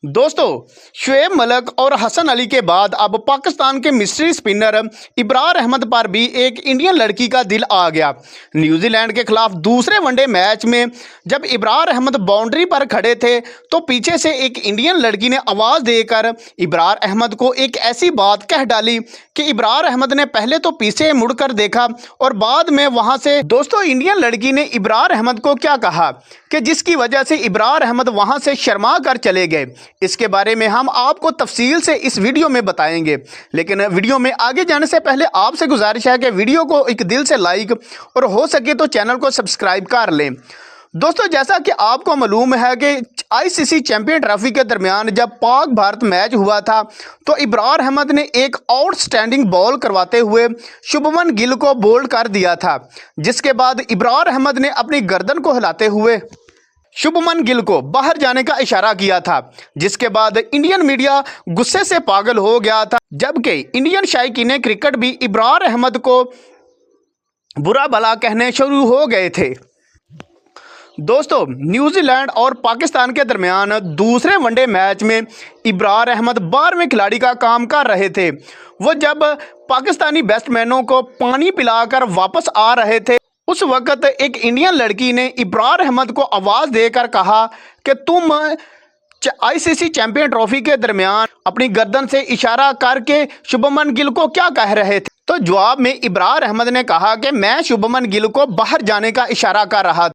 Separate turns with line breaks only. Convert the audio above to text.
दोस्तों, शुएब मलिक और हसन अली के बाद अब पाकिस्तान के मिस्ट्री स्पिनर इब्रार अहमद पर भी एक इंडियन लड़की का दिल आ गया। न्यूजीलैंड के खिलाफ दूसरे वनडे मैच में जब इब्रार अहमद बाउंड्री पर खड़े थे तो पीछे से एक इंडियन लड़की ने आवाज़ देकर इब्रार अहमद को एक ऐसी बात कह डाली कि इब्रार अहमद ने पहले तो पीछे मुड़कर देखा और बाद में वहां से दोस्तों इंडियन लड़की ने इब्रार अहमद को क्या कहा कि जिसकी वजह से इब्रार अहमद वहां से शर्मा कर चले गए। इसके बारे में हम आपको तफसील से इस वीडियो में बताएंगे, लेकिन वीडियो में आगे जाने से पहले आपसे गुजारिश है कि वीडियो को एक दिल से लाइक और हो सके तो चैनल को सब्सक्राइब कर लें। दोस्तों, जैसा कि आपको मालूम है कि आईसीसी चैंपियन ट्रॉफी के दरमियान जब पाक भारत मैच हुआ था तो इब्रार अहमद ने एक आउटस्टैंडिंग बॉल करवाते हुए शुभमन गिल को बोल्ड कर दिया था, जिसके बाद इब्रार अहमद ने अपनी गर्दन को हिलाते हुए शुभमन गिल को बाहर जाने का इशारा किया था, जिसके बाद इंडियन मीडिया गुस्से से पागल हो गया था, जबकि इंडियन शायकीन क्रिकेट भी इब्रार अहमद को बुरा भला कहने शुरू हो गए थे। दोस्तों, न्यूजीलैंड और पाकिस्तान के दरमियान दूसरे वनडे मैच में इब्रार अहमद 12वें खिलाड़ी का काम कर रहे थे। वो जब पाकिस्तानी बैट्समैनों को पानी पिलाकर वापस आ रहे थे उस वक्त एक इंडियन लड़की ने इब्रार अहमद को आवाज़ देकर कहा कि तुम आईसीसी चैंपियन ट्रॉफी के दरमियान अपनी गर्दन से इशारा करके शुभमन गिल को क्या कह रहे थे। तो जवाब में इब्रार अहमद ने कहा कि मैं शुभमन गिल को बाहर जाने का इशारा कर रहा था।